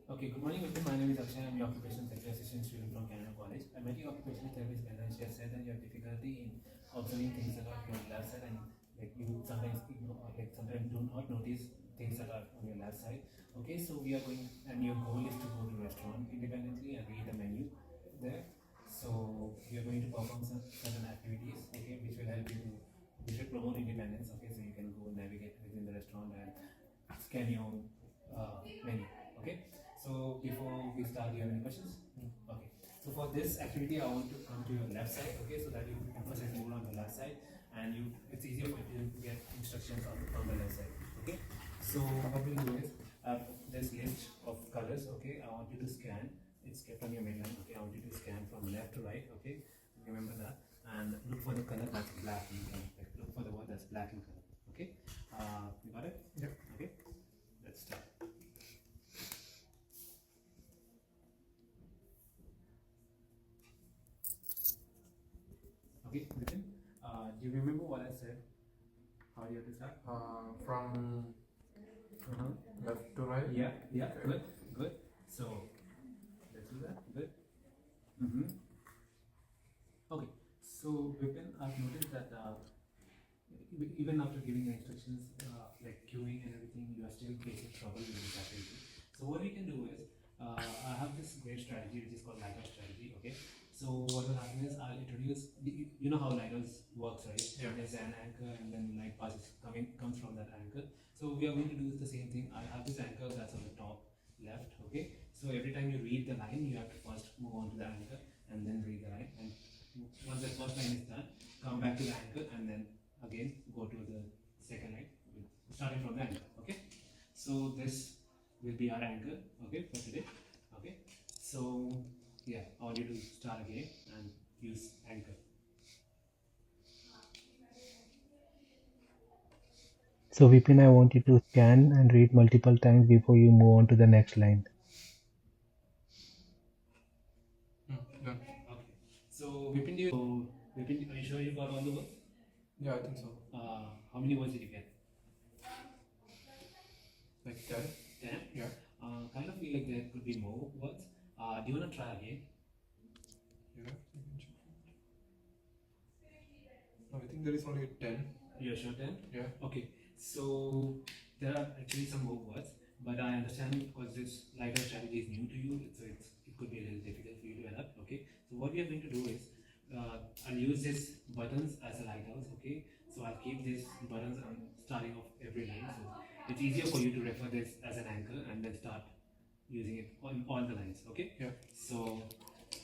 Okay, good morning, Vipin. My name is Akshay. I'm your occupational therapy assistant student from Canada College. I met your occupational therapist when she has said that you have difficulty in observing things that are on your left side and like you sometimes ignore or like sometimes do not notice things that are on your left side. Okay, so we are going and your goal is to go to restaurant independently and read the menu there. So we are going to perform some certain activities, okay, which will help you to which will promote independence, okay, so you can go navigate within the restaurant and scan your menu. Okay. So before we start, do you have any questions? Okay. So for this activity, I want to come to your left side. Okay, so that you emphasize more on the left side, and it's easier for you to get instructions on the left side. Okay. So what we'll do is this list of colors. Okay, I want you to scan. It's kept on your mainline. Okay, I want you to scan from left to right. Okay, remember that, and look for the color that's black in color. Like look for the word that's black in color. Okay. You got it? Yep. Okay. Let's start. Okay, Nitin, do you remember what I said? How do you have to start? From Uh-huh. left to right. Yeah, yeah, Okay. good, good. So, let's do that, good. Mm-hmm. Okay, so Vipin, I've noticed that even after giving the instructions, like queuing and everything, you are still facing trouble with this activity. So what we can do is, I have this great strategy which is called lighthouse strategy. Okay. So what will happen is I'll introduce. You know how lighthouse works, right? Yeah. There's an anchor and then light passes comes from that anchor. So we are going to do the same thing. I have this anchor that's on the top left. Okay. So every time you read the line, you have to first move on to the anchor and then read the line. And once the first line is done, come back to the anchor and then again go to the second line starting from the anchor. Okay, so this will be our anchor, okay, for today. Okay, so yeah, I want you to start again and use anchor. So Vipin, I want you to scan and read multiple times before you move on to the next line. Done. Okay, so Vipin, are you sure you got all the words? Yeah, I think so. How many words did you get? Like 10. 10. Yeah. Kind of feel like there could be more words. Do you want to try again? Yeah. You can check. No, I think there is only 10. You're sure 10? Yeah. Okay, so there are actually some more words, but I understand because this lighthouse strategy is new to you, so it could be a little difficult for you to adapt. Okay, so what we are going to do is I'll use these buttons as a lighthouse. Okay, so I'll keep these buttons on starting off every line, so it's easier for you to refer this as an anchor and then start using it on all the lines. Okay, Yeah. so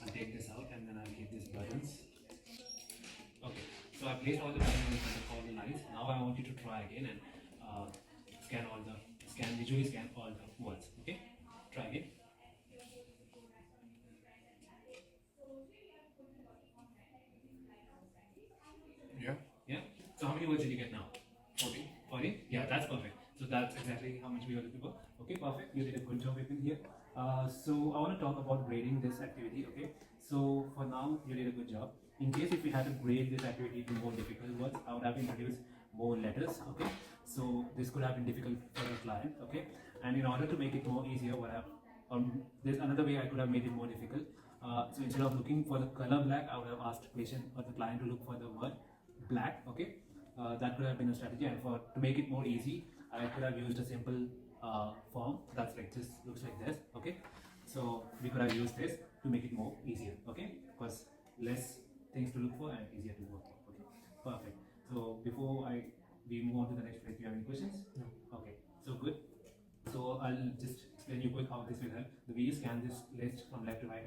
I'll take this out and then I'll keep these buttons. Okay, so I placed all the buttons in front of all the lines. Now I want you to try again and visually scan all the words. Okay, try again. Yeah. Yeah. So how many words did you get now? 40. 40? Yeah, that's perfect. So that's exactly how much we were looking for. Okay, perfect. You did a good job within here. So I want to talk about grading this activity. Okay. So for now, you did a good job. In case if we had to grade this activity to more difficult words, I would have introduced more letters. Okay. So this could have been difficult for the client. Okay. And in order to make it more easier, there's another way I could have made it more difficult. So instead of looking for the color black, I would have asked patient or the client to look for the word black. Okay, that could have been a strategy, and to make it more easy, I could have used a simple form that's like this, looks like this. Okay, so we could have used this to make it more easier. Okay, because less things to look for and easier to work for. Okay, perfect. So before we move on to the next page, do you have any questions? No. Okay, so good. So I'll just explain you quick how this will help. The way you scan this list from left to right,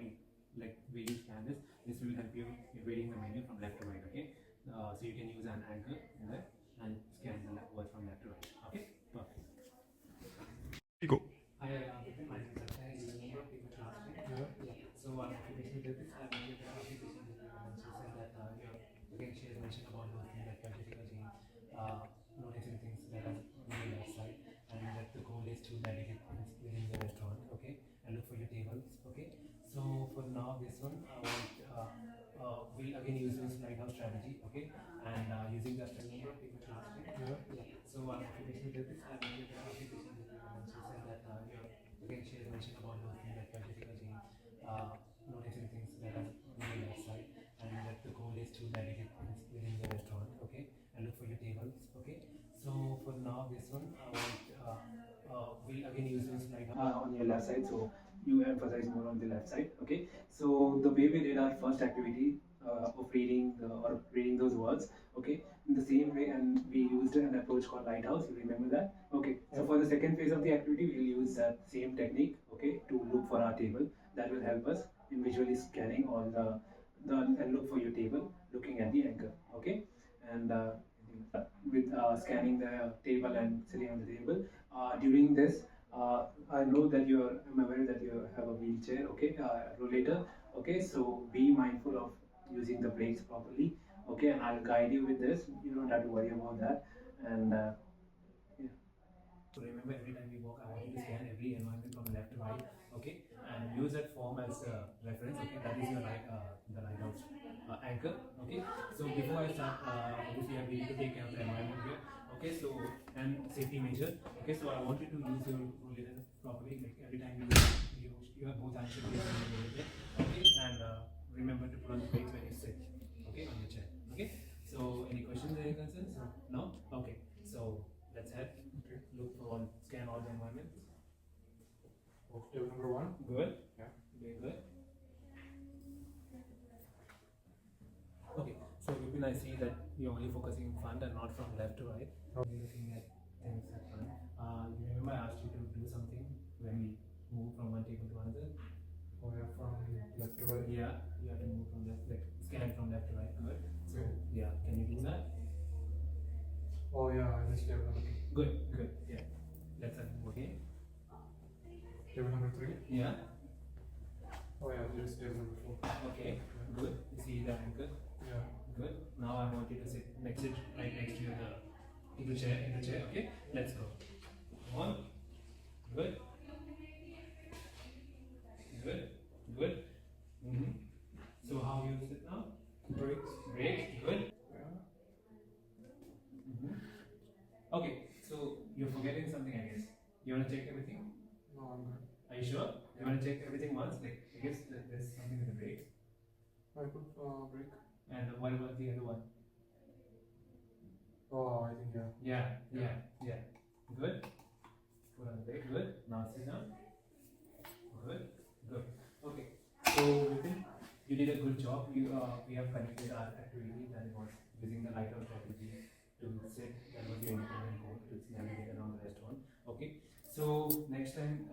like way you scan this will help you in reading the menu from left to right. Okay, so you can use an anchor in there and scan the word from left to right. Okay, perfect. Go. Hi, my name is Akshay. You remember people last time? Yeah. So I'm occupational therapist. I made an application with you, and she said that again she has mentioned about those things that you have difficulty noticing things that are on the left side, and that the goal is to navigate things within the restaurant. Okay, and look for your tables. Okay, so for now this one I want we'll again use this lighthouse strategy. Okay, and using that remember people last time. Yeah. So I'm occupational therapist. I made an application with you, and she said that again she has mention about those things like you have difficulty noticing things that are on the left side, and that the goal is to navigate things within the restaurant, okay, and look for your tables, okay. So for now, this one, I want we'll again use this like on your left side, so you emphasize more on the left side, okay. So the way we did our first activity of reading or reading those words, okay, in the same way, and we used an approach called lighthouse. You remember that? Okay. So for the second phase of the activity, we'll use that same technique, okay, to look for our table. That will help us in visually scanning all the and look for your table, looking at the anchor, okay, and with scanning the table and sitting on the table. During this, I know that I'm aware that you have a wheelchair, okay, rollator, okay. So be mindful of using the brakes properly, okay, and I'll guide you with this. You don't have to worry about that, and yeah. So remember, every time you walk, I want you to scan every environment from left to right, okay, and use that form as reference, okay. That is your the lighthouse anchor, okay. So before I start, obviously we need to take care of the environment here, okay. So and safety measure, okay. So I want you to use your rollator properly, like every time you have both hands should be on the rollator, okay, and remember to put on the brakes when you sit, okay, on your chair, okay. So any questions, any concerns? No? Okay. So let's head. Okay. Look for scan all the environments. Table number 1. Good. Yeah. Doing good. Okay. So Vipin, I see that you're only focusing in front and not from left to right. Oh. You're looking at things at front. You remember I asked you to do something when we move from one table to another? Oh yeah, from left to right. Yeah. You have to move from left, like scan from left to right. Good. So Okay. yeah, can you do that? Oh yeah, I missed table number 2. Good. Good. Yeah. Let's move. Okay. Table number 3. Yeah. Oh yeah, there is table number 4. Okay. Good. You see the anchor. Yeah. Good. Now I want you to sit right next to your in the chair. Okay. Let's go. One. Good. Good. Good. Mm-hmm. So how you sit now? Brakes. Great. Good. Yeah. Mm-hmm. Okay. So you're forgetting something, I guess. You wanna check everything? No, I'm good. Are you sure? You wanna check everything once? Like I guess there's something with the brakes. I put brake. And what about the other one? Oh, I think yeah. Yeah. Good. Put on the brake. Good. Now sit down. Good. Good. Okay. So Vipin, you did a good job. We have connected our activity that was using the lighthouse strategy to sit. That was your independent goal to navigate around the restaurant. Okay. So next time,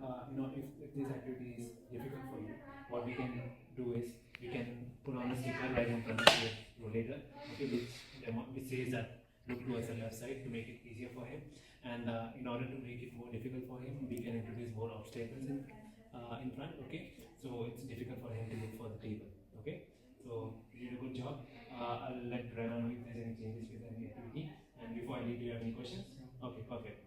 if this activity is difficult for you, what we can do is we can put on a sticker right in front of your later, okay, which says that look towards the left side to make it easier for him. And in order to make it more difficult for him, we can introduce more obstacles in front, okay. So it's difficult for him to look for the table, okay. So you did a good job. I'll let Rana know if there's any changes with any activity. And before I leave, do you have any questions? Okay, perfect.